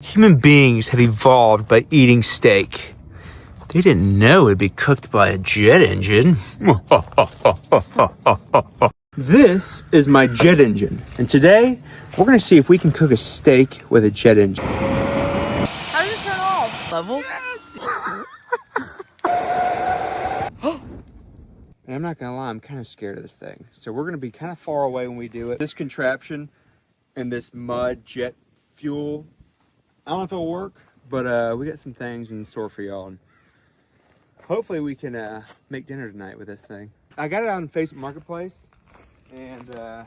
Human beings have evolved by eating steak. They didn't know it'd be cooked by a jet engine. This is my jet engine, and today we're gonna see if we can cook a steak with a jet engine. How does it turn off? Level? And I'm not gonna lie, I'm kind of scared of this thing. So we're gonna be kind of far away when we do it. This contraption and this mud jet fuel, I don't know if it'll work, but we got some things in store for y'all. And hopefully we can make dinner tonight with this thing. I got it on Facebook Marketplace, and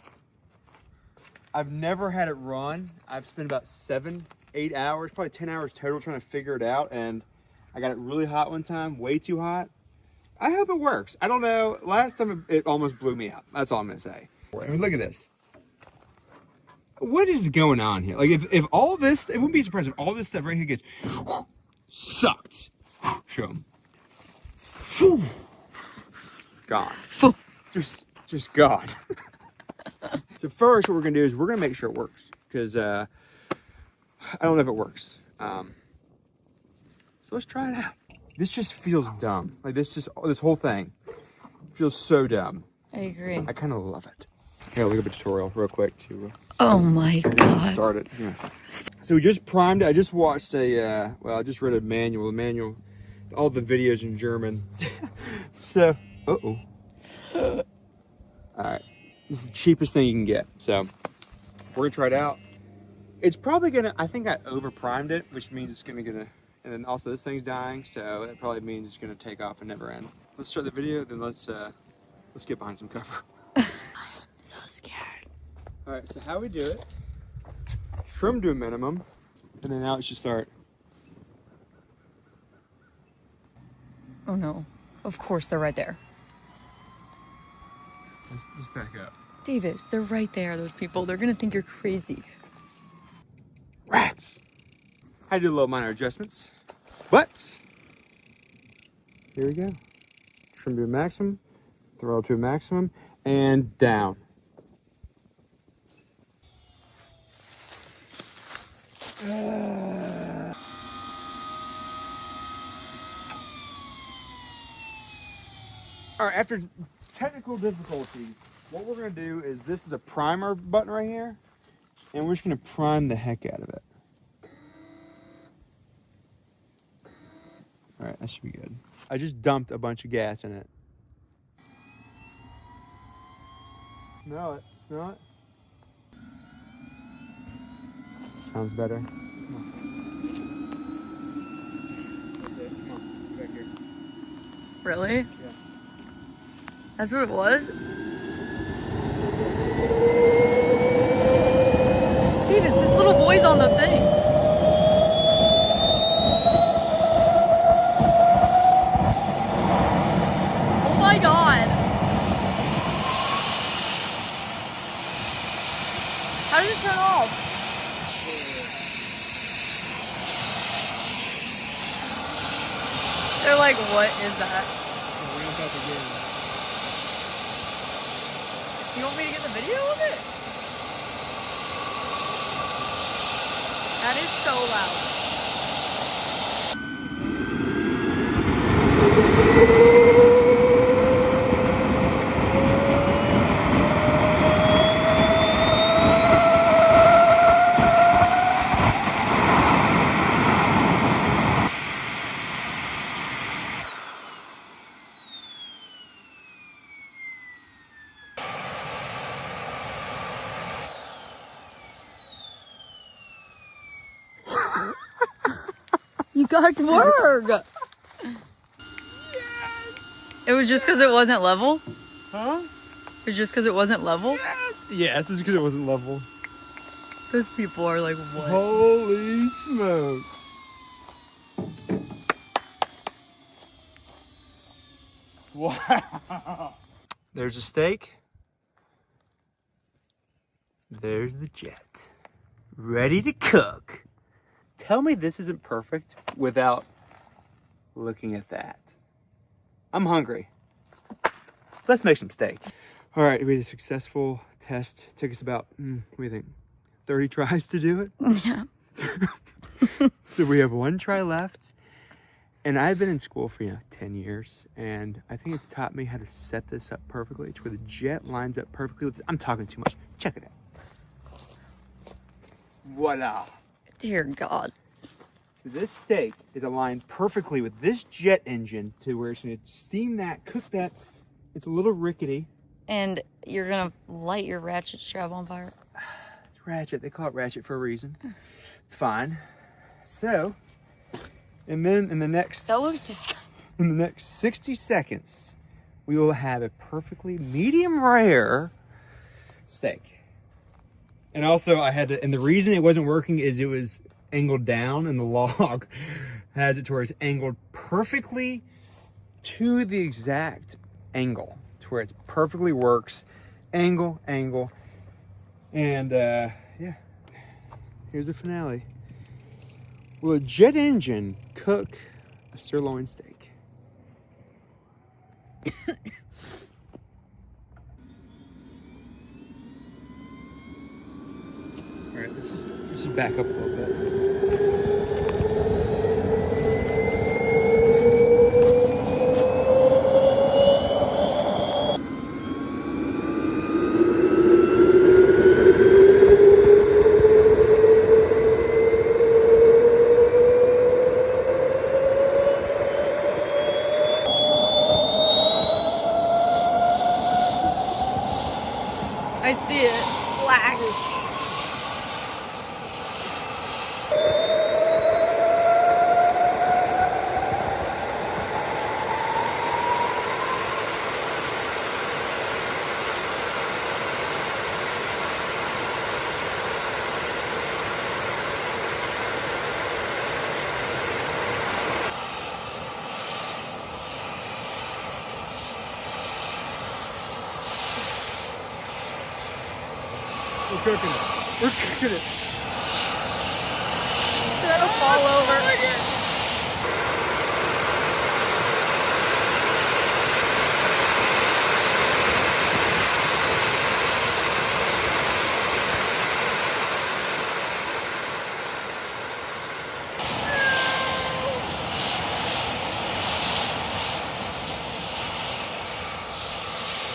I've never had it run. I've spent about 7-8 hours, probably 10 hours total trying to figure it out, and I got it really hot one time, way too hot. I hope it works. I don't know. Last time it almost blew me up. That's all I'm gonna say. I mean, look at this. What is going on here? Like, if all this, it wouldn't be surprised if all this stuff right here gets sucked. Show them. Gone. Just gone. So first, what we're gonna do is we're gonna make sure it works, because I don't know if it works. So let's try it out. This just feels dumb. Like this whole thing feels so dumb. I agree. I kind of love it. Here, look up a tutorial real quick to Oh my god. start it. Yeah. So we just primed it. I just watched I just read a manual. All the videos in German. So, all right. This is the cheapest thing you can get. So we're gonna try it out. It's probably gonna, I think I over primed it, which means it's gonna and then also this thing's dying, so that probably means it's gonna take off and never end. Let's start the video, then let's get behind some cover. I'm so scared. All right, so how we do it, trim to a minimum, and then now it should start. Oh no. Of course they're right there. Let's back up. Davis, they're right there, those people. They're gonna think you're crazy. Rats! I did a little minor adjustments, but here we go. Trim to a maximum, throttle to a maximum, and down. All right, after technical difficulties, what we're gonna do is, this is a primer button right here, and we're just gonna prime the heck out of it. All right, that should be good. I just dumped a bunch of gas in it. Smell it, smell it. Sounds better. Come on. That's it, come on, get back here. Really? Yeah. That's what it was? Davis, this little boy's on the thing. Oh my god. How does it turn off? They're like, what is that? You want me to get the video of it? That is so loud. You got it to work. Yes. It was just because it wasn't level? Huh? It was just because it wasn't level? Yes, it's because it wasn't level. Those people are like, what? Holy smokes. Wow. There's a steak. There's the jet. Ready to cook. Tell me this isn't perfect without looking at that. I'm hungry. Let's make some steak. All right, we had a successful test. It took us about, what do you think, 30 tries to do it? Yeah. So we have one try left. And I've been in school for 10 years, and I think it's taught me how to set this up perfectly to where the jet lines up perfectly with this. I'm talking too much. Check it out. Voila. Dear God. So this steak is aligned perfectly with this jet engine to where it's going to steam that, cook that. It's a little rickety. And you're gonna light your ratchet strap on fire. It's ratchet. They call it ratchet for a reason. It's fine. So, and then in the next... That looks disgusting. In the next 60 seconds, we will have a perfectly medium rare steak. And also I had to, and the reason it wasn't working is it was angled down, and the log has it to where it's angled perfectly to the exact angle to where it perfectly works. Angle. And yeah, here's the finale. Will a jet engine cook a sirloin steak? All right, let's just back up a little bit. I see it. Black. We're cooking it. We're cooking it. It's gonna fall over.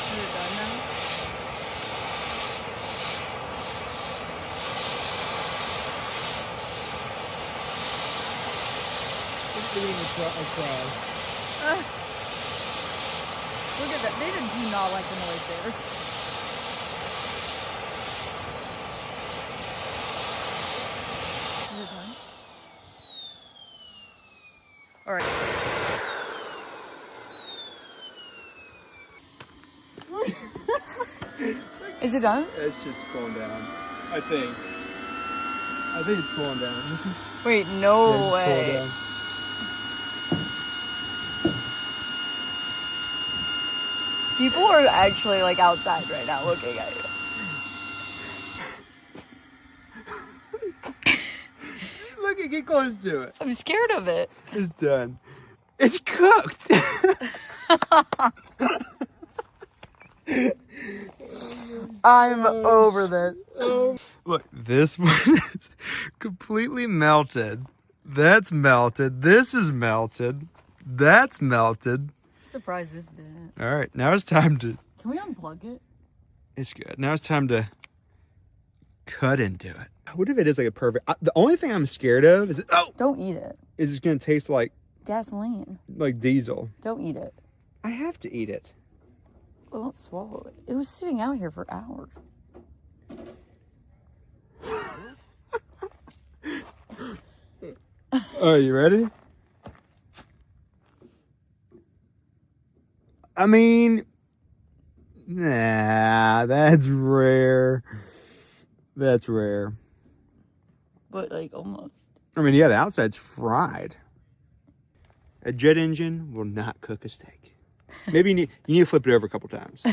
Is it done now? Look at that. They do not like the noise there. Is it done? All right. Is it done? It's just going down. I think it's going down. Wait, no Yeah, it's way. going down. People are actually like outside right now looking at you. Look, get close to it. I'm scared of it. It's done. It's cooked. I'm over this. Look, this one is completely melted. That's melted. This is melted. That's melted. Surprised this didn't. All right, now it's time to... Can we unplug it? It's good. Now it's time to cut into it. What if it is like a perfect... the only thing I'm scared of is... Don't eat it. Is it's going to taste like Gasoline. diesel. Don't eat it. I have to eat it. Well, don't swallow it. It was sitting out here for hours. Are you ready? I mean, nah, that's rare. That's rare. But like almost. I mean, yeah, the outside's fried. A jet engine will not cook a steak. Maybe you need to flip it over a couple times.